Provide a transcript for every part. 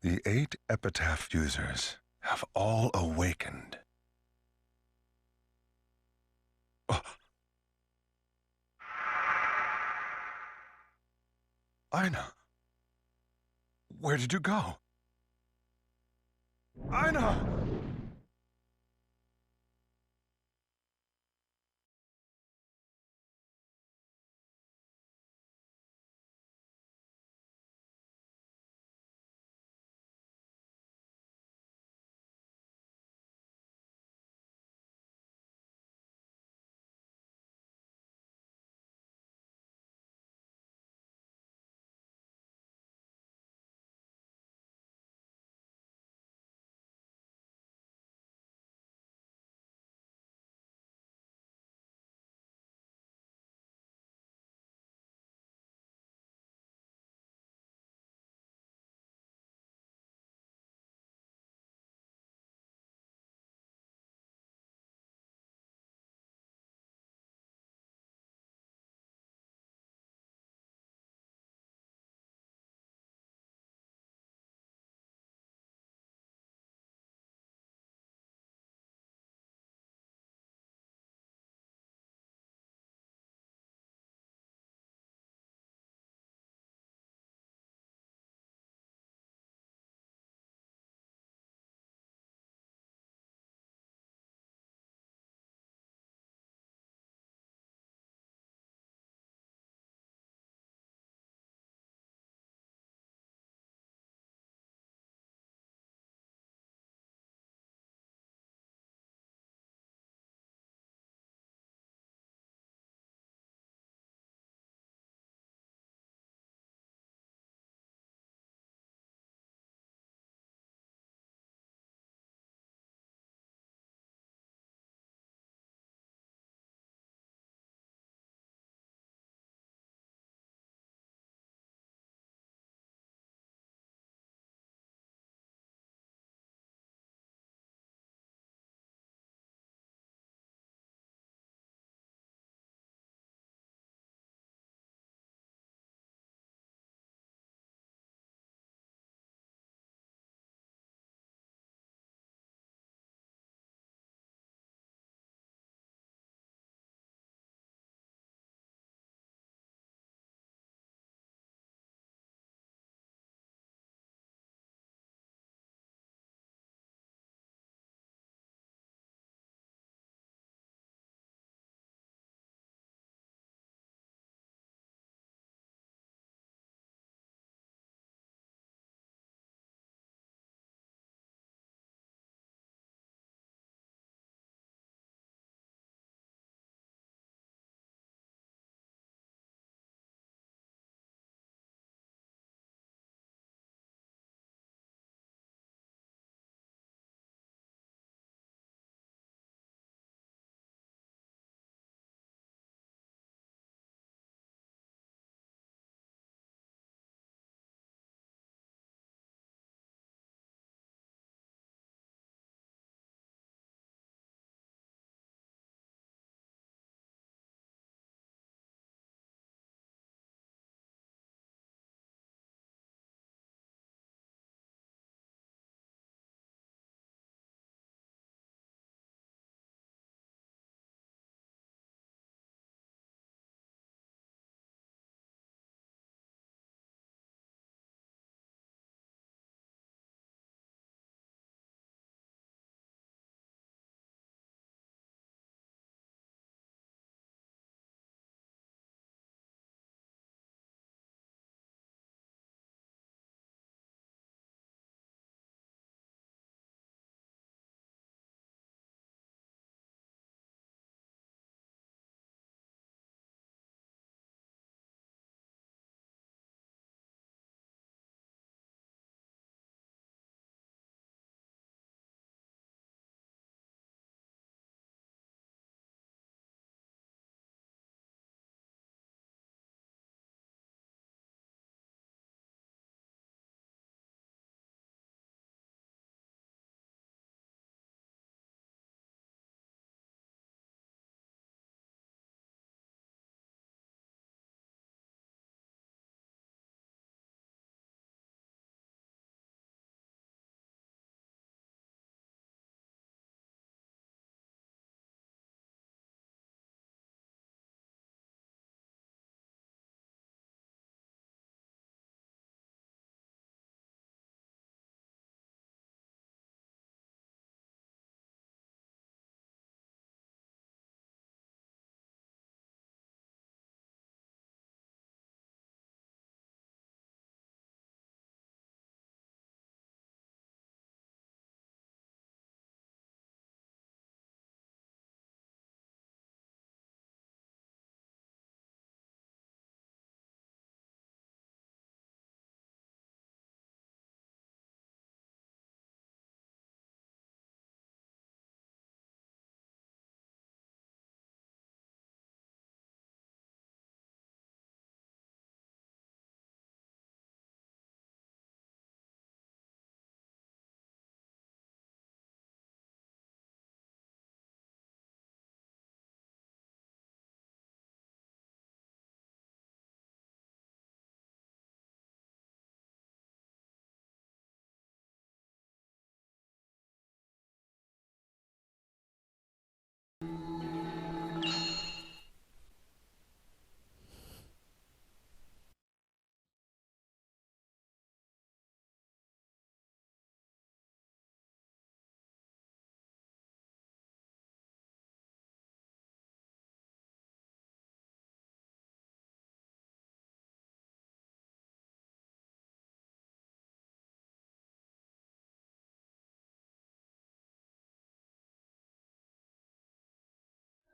The 8 epitaph users have all awakened. Oh. Aina, where did you go? Aina!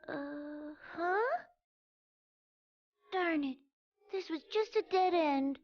Huh? Darn it. This was just a dead end.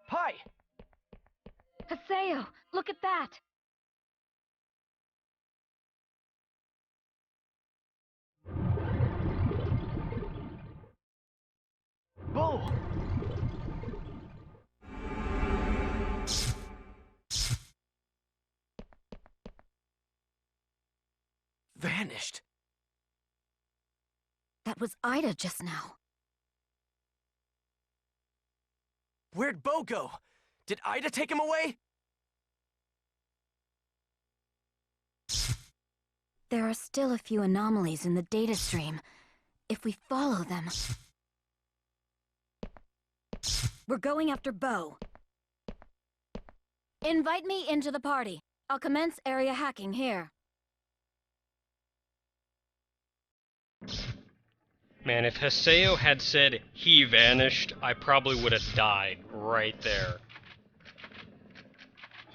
Pi! Haseo, look at that! Boo! Vanished. That was Ida just now. Where'd Bo go? Did Ida take him away? There are still a few anomalies in the data stream. If we follow them... We're going after Bo. Invite me into the party. I'll commence area hacking here. Man, if Haseo had said he vanished, I probably would have died right there.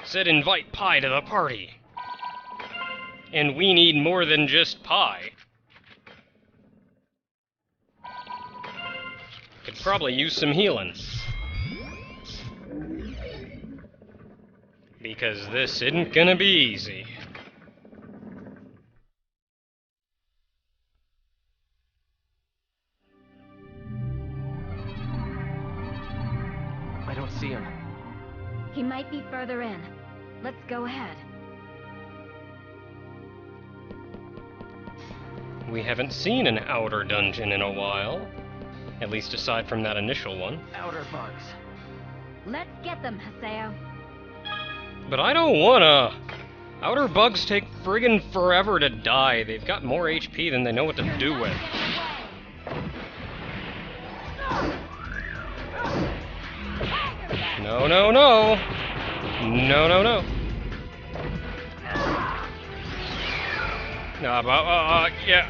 Said invite Pi to the party. And we need more than just Pi. Could probably use some healing. Because this isn't gonna be easy. I don't see him. He might be further in. Let's go ahead. We haven't seen an outer dungeon in a while. At least aside from that initial one. Outer bugs. Let's get them, Haseo. But I don't wanna! Outer bugs take friggin' forever to die. They've got more HP than they know what to do with. No, no, no! No, no, no. Yeah.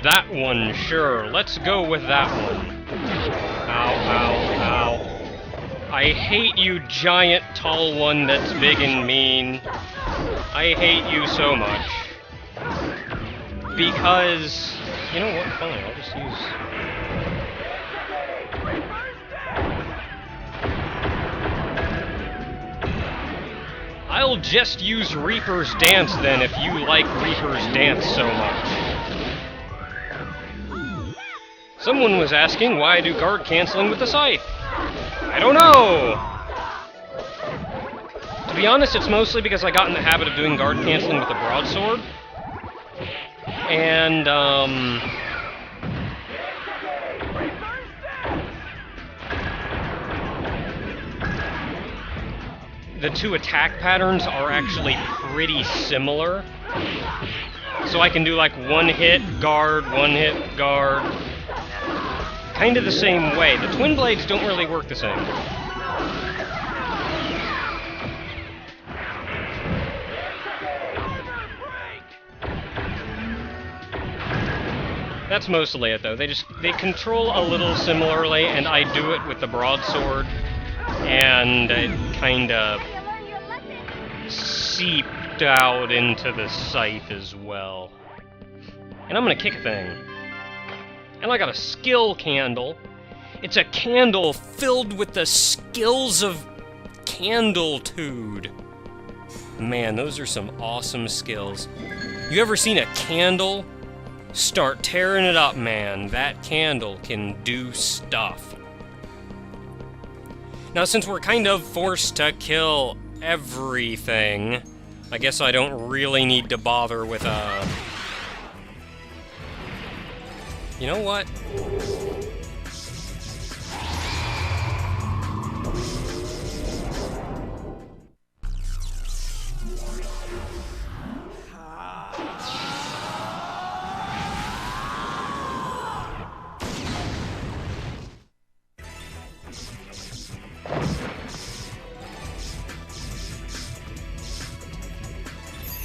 That one, sure. Let's go with that one. Ow, ow, ow. I hate you, giant, tall one that's big and mean. I hate you so much. Because... You know what? Fine, I'll just use... I'll just use Reaper's Dance then if you like Reaper's Dance so much. Someone was asking why I do guard canceling with the scythe. I don't know! To be honest, it's mostly because I got in the habit of doing guard canceling with the broadsword. And, the two attack patterns are actually pretty similar. So I can do like one hit, guard, one hit, guard. Kind of the same way. The twin blades don't really work the same. That's mostly it, though. They control a little similarly, and I do it with the broadsword, and it kind of seeped out into the scythe as well. And I'm gonna kick a thing. And I got a skill candle. It's a candle filled with the skills of Candletude. Man, those are some awesome skills. You ever seen a candle start tearing it up, man? That candle can do stuff. Now, since we're kind of forced to kill everything, I guess I don't really need to bother with a... You know what?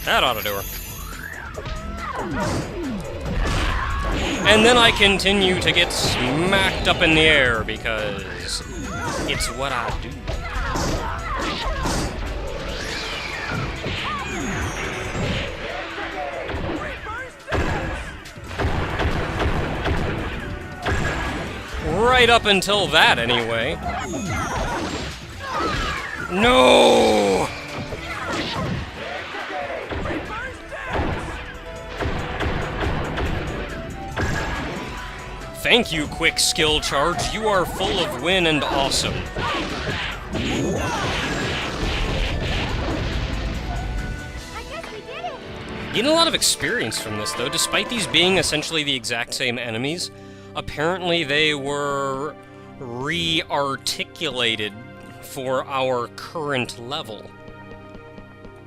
That ought to do her. And then I continue to get smacked up in the air because it's what I do. Right up until that, anyway. No! Thank you, quick skill charge. You are full of win and awesome. I guess we did it. Getting a lot of experience from this, though. Despite these being essentially the exact same enemies, apparently they were re-articulated for our current level.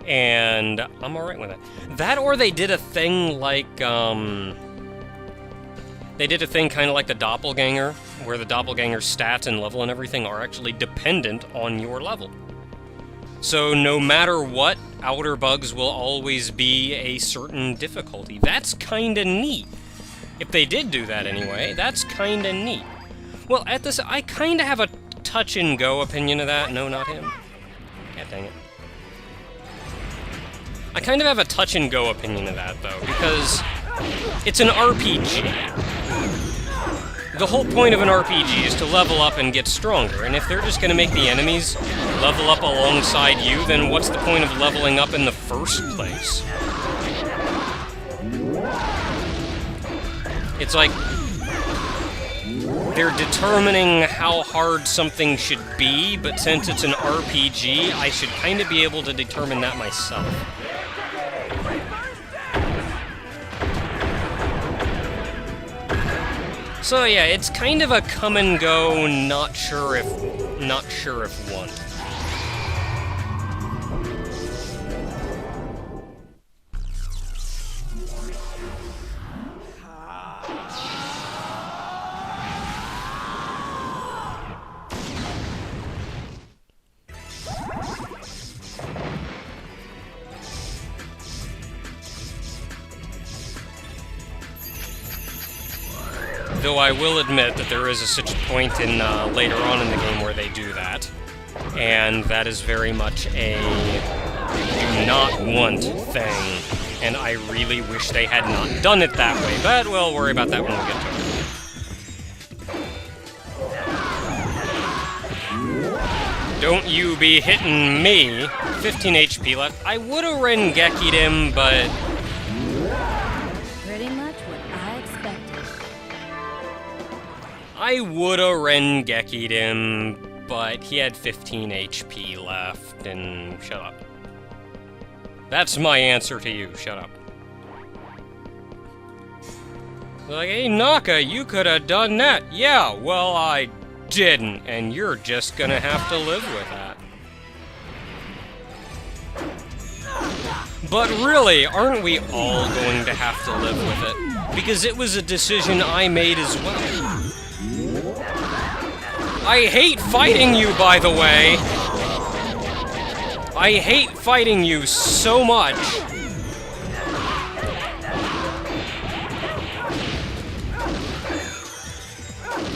And I'm alright with it. That, or they did a thing like, they did a thing kind of like the Doppelganger, where the Doppelganger's stats and level and everything are actually dependent on your level. So no matter what, outer bugs will always be a certain difficulty. That's kinda neat. If they did do that anyway, that's kinda neat. Well, at this, I kinda have a touch-and-go opinion of that. No, not him. God dang it. I kind of have a touch-and-go opinion of that, though, because it's an RPG. The whole point of an RPG is to level up and get stronger, and if they're just gonna make the enemies level up alongside you, then what's the point of leveling up in the first place? It's like they're determining how hard something should be, but since it's an RPG, I should kind of be able to determine that myself. So yeah, it's kind of a come and go, not sure if one. Though I will admit that there is such a point in later on in the game where they do that, and that is very much a do not want thing, and I really wish they had not done it that way, but we'll worry about that when we get to it. Don't you be hitting me. 15 HP left. I would've Rengeki'd him, but... Pretty much what I expected. I would've Rengeki'd him, but he had 15 HP left, and... Shut up. That's my answer to you. Shut up. Like, hey, Naka, you could have done that. Yeah, well, I didn't, and you're just gonna have to live with that. But really, aren't we all going to have to live with it? Because it was a decision I made as well. I hate fighting you, by the way. I hate fighting you so much.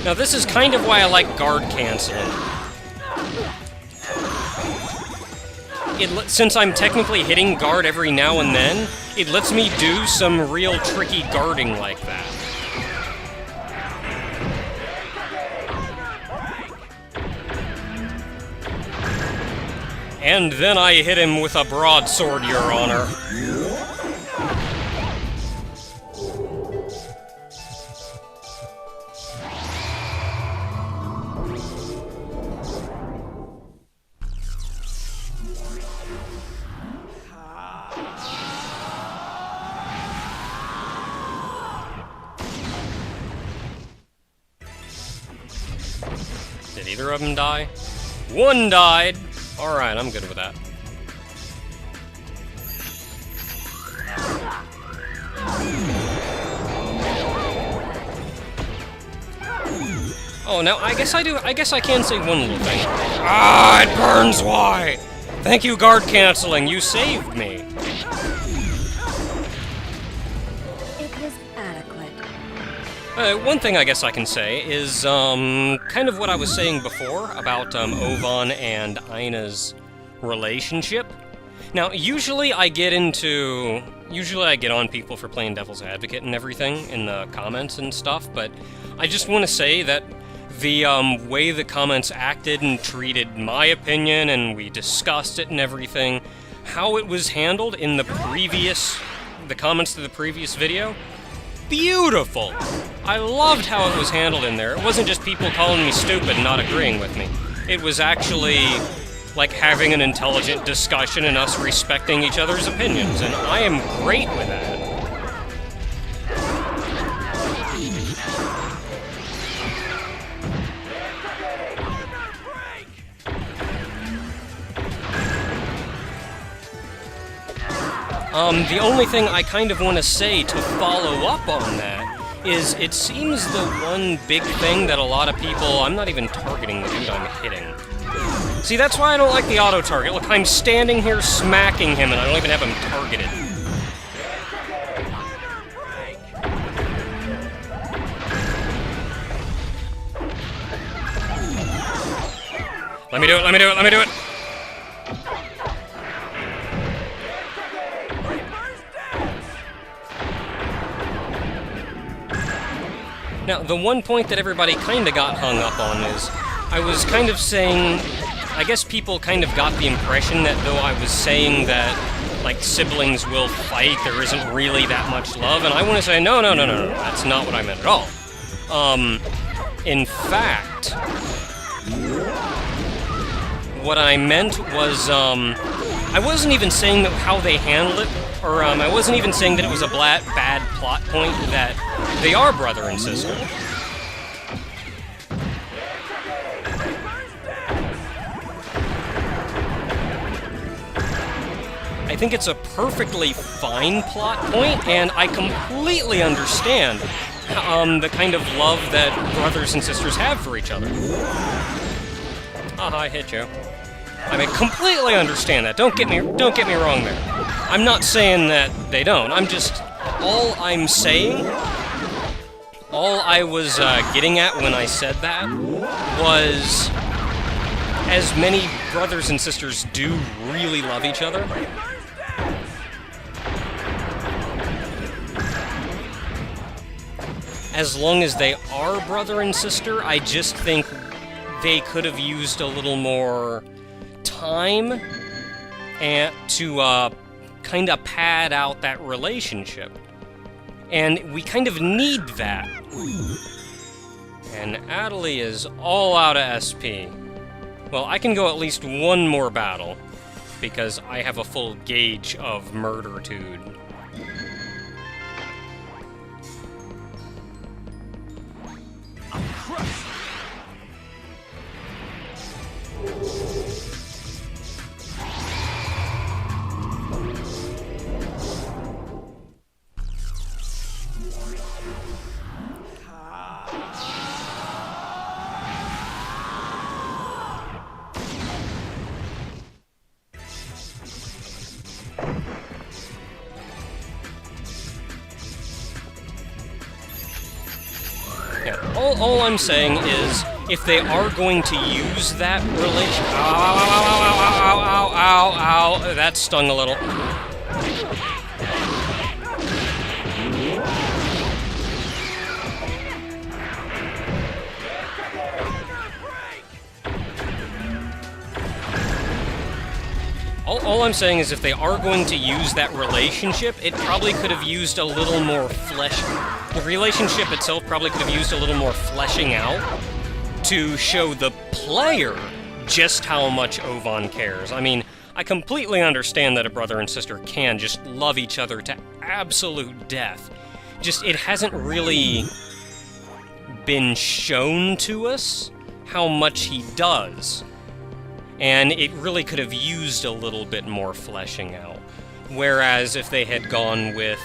Now this is kind of why I like guard canceling. Since I'm technically hitting guard every now and then, it lets me do some real tricky guarding like that. And then I hit him with a broadsword, Your Honor. Did either of them die? One died! Alright, I'm good with that. Oh, now, I guess I can say one little thing. Ah, it burns white! Thank you, guard canceling, you saved me! It was adequate. One thing I guess I can say is, kind of what I was saying before about, Ovan and Aina's relationship. Now, usually I get on people for playing Devil's Advocate and everything in the comments and stuff, but I just want to say that the, way the comments acted and treated my opinion, and we discussed it and everything, how it was handled in the comments to the previous video, beautiful! I loved how it was handled in there. It wasn't just people calling me stupid and not agreeing with me. It was actually like having an intelligent discussion and us respecting each other's opinions, and I am great with that. The only thing I kind of want to say to follow up on that is it seems the one big thing that a lot of people... I'm not even targeting the dude I'm hitting. See, that's why I don't like the auto-target. Look, I'm standing here smacking him and I don't even have him targeted. Let me do it, let me do it, let me do it! Now, the one point that everybody kind of got hung up on is, I was kind of saying, I guess people kind of got the impression that though I was saying that, like, siblings will fight, there isn't really that much love, and I want to say, no, that's not what I meant at all. In fact, what I meant was, I wasn't even saying that how they handled it, or, I wasn't even saying that it was a bad plot point that they are brother and sister. I think it's a perfectly fine plot point, and I completely understand the kind of love that brothers and sisters have for each other. I hit you. I mean, completely understand that. Don't get me wrong there. I'm not saying that they don't. All I was getting at when I said that was, as many brothers and sisters do really love each other, as long as they are brother and sister, I just think they could have used a little more time and to kind of pad out that relationship. And we kind of need that. And Adelie is all out of SP. Well, I can go at least one more battle, because I have a full gauge of Murdertude. Yeah, all I'm saying is, if they are going to use that relation... Ow, ow, ow, ow, ow, ow, ow, ow, that stung a little. All I'm saying is if they are going to use that relationship, it probably could have used a little more flesh... The relationship itself probably could have used a little more fleshing out to show the player just how much Ovan cares. I mean, I completely understand that a brother and sister can just love each other to absolute death. Just, it hasn't really been shown to us how much he does. And it really could have used a little bit more fleshing out. Whereas if they had gone with,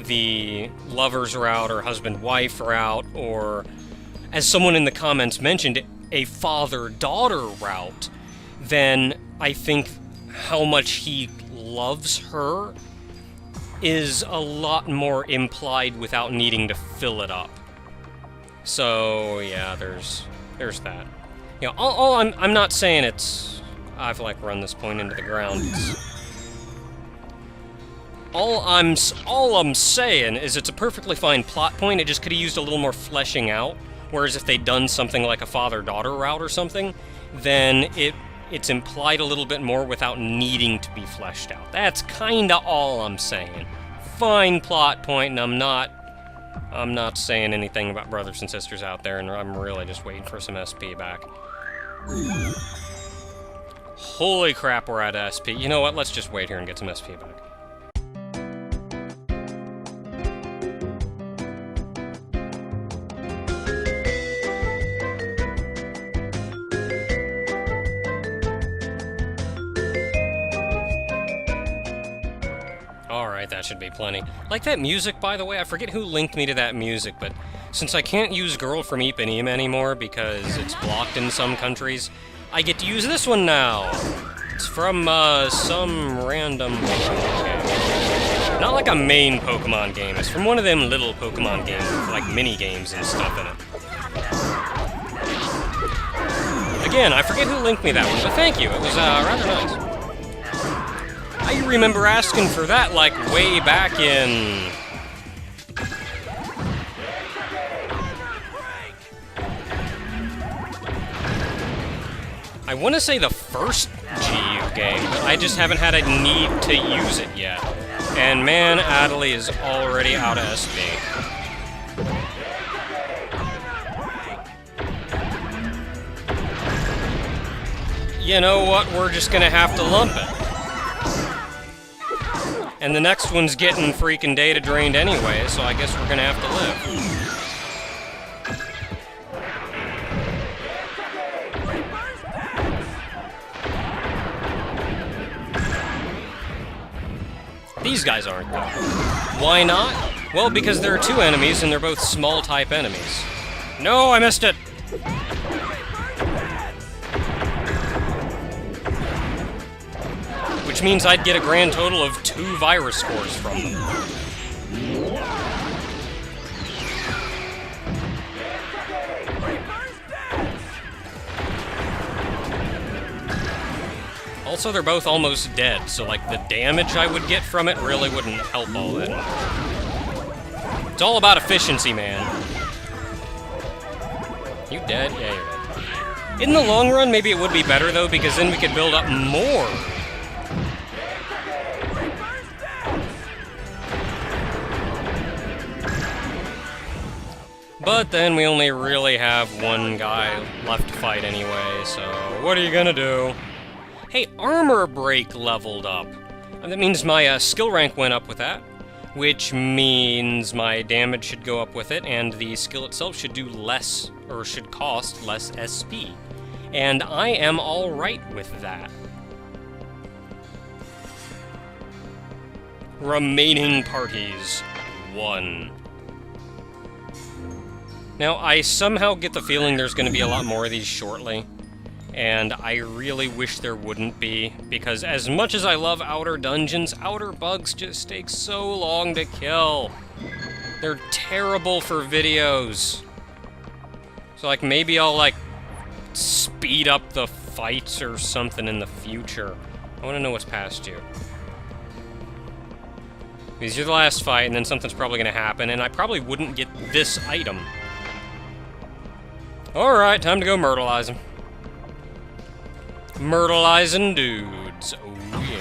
the lovers route or husband-wife route, or, as someone in the comments mentioned, a father-daughter route, then I think how much he loves her is a lot more implied without needing to fill it up. So, yeah, there's that. You know, I'm not saying it's... I've, like, run this point into the ground. All I'm saying is it's a perfectly fine plot point, it just could have used a little more fleshing out, whereas if they'd done something like a father-daughter route or something, then it's implied a little bit more without needing to be fleshed out. That's kinda all I'm saying. Fine plot point, and I'm not saying anything about brothers and sisters out there, and I'm really just waiting for some SP back. Holy crap, we're at SP. You know what? Let's just wait here and get some SP back. Alright, that should be plenty. Like that music, by the way, I forget who linked me to that music, but since I can't use Girl from Ipanema anymore because it's blocked in some countries, I get to use this one now! It's from, some random Pokemon game. Not like a main Pokemon game, it's from one of them little Pokemon games with, like, mini-games and stuff in it. Again, I forget who linked me that one, but thank you, it was, rather nice. I remember asking for that, like, way back in... I want to say the first GU game, but I just haven't had a need to use it yet. And man, Adelie is already out of SP. You know what, we're just gonna have to lump it. And the next one's getting freaking data drained anyway, so I guess we're gonna have to live. These guys aren't, though. Why not? Well, because there are two enemies, and they're both small-type enemies. No, I missed it! Which means I'd get a grand total of 2 virus scores from them. Also, they're both almost dead, so, like, the damage I would get from it really wouldn't help all that much. It's all about efficiency, man. You dead? Yeah, you're dead. In the long run, maybe it would be better, though, because then we could build up more. But then we only really have one guy left to fight anyway, so what are you gonna do? Hey, armor break leveled up. That means my skill rank went up with that, which means my damage should go up with it, and the skill itself should do less, or should cost less SP. And I am alright with that. Remaining parties, 1. Now, I somehow get the feeling there's going to be a lot more of these shortly, and I really wish there wouldn't be, because as much as I love outer dungeons, outer bugs just take so long to kill. They're terrible for videos. So, like, maybe I'll, like, speed up the fights or something in the future. I want to know what's past you. Because you're the last fight, and then something's probably going to happen, and I probably wouldn't get this item. Alright, time to go myrtleize him. Myrtleizing dudes. Oh, yeah.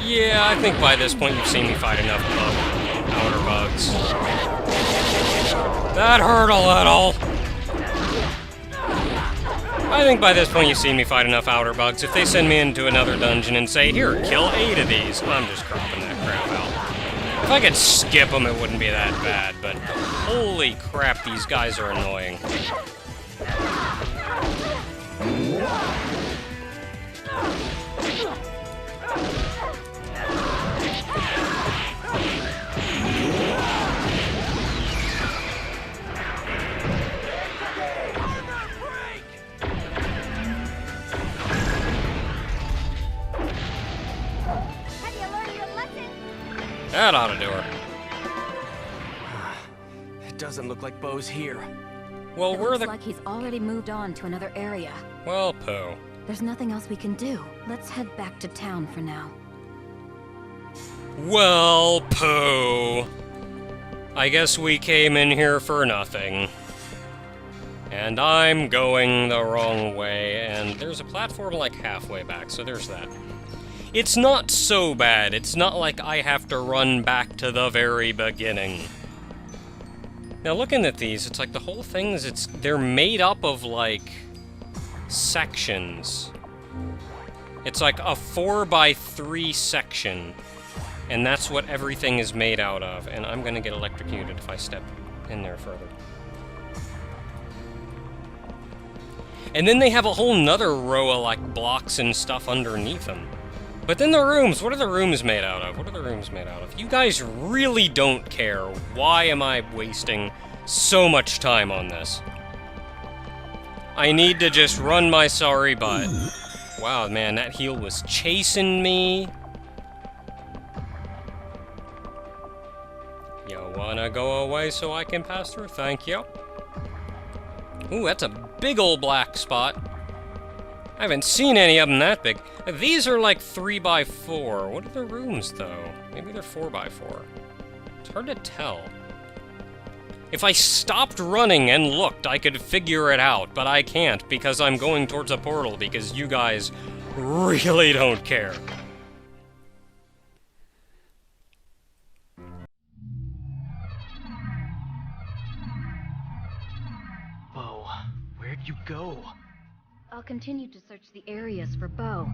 Yeah, I think by this point you've seen me fight enough outer bugs. That hurt a little! I think by this point you've seen me fight enough outer bugs. If they send me into another dungeon and say, here, kill 8 of these, I'm just cropping that crap out. If I could skip them, it wouldn't be that bad, but holy crap, these guys are annoying. That ought to do her. It doesn't look like Bo's here. Well, It looks like he's already moved on to another area. Well, poo. There's nothing else we can do. Let's head back to town for now. Well, poo. I guess we came in here for nothing. And I'm going the wrong way, and there's a platform like halfway back, so there's that. It's not so bad. It's not like I have to run back to the very beginning. Now, looking at these, it's like the whole thing is they're made up of, like, sections. It's like a 4x3 section, and that's what everything is made out of, and I'm gonna get electrocuted if I step in there further. And then they have a whole nother row of, like, blocks and stuff underneath them. But then the rooms, what are the rooms made out of? What are the rooms made out of? You guys really don't care. Why am I wasting so much time on this? I need to just run my sorry butt. Wow, man, that heel was chasing me. You wanna go away so I can pass through? Thank you. Ooh, that's a big old black spot. I haven't seen any of them that big. These are like 3x4. What are the rooms, though? Maybe they're 4x4. It's hard to tell. If I stopped running and looked, I could figure it out, but I can't because I'm going towards a portal because you guys really don't care. Bo, where'd you go? I'll continue to search the areas for Bo.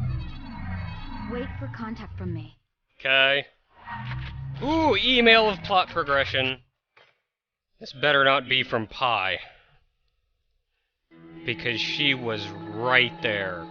Wait for contact from me. Okay. Ooh, email of plot progression. This better not be from Pi. Because she was right there.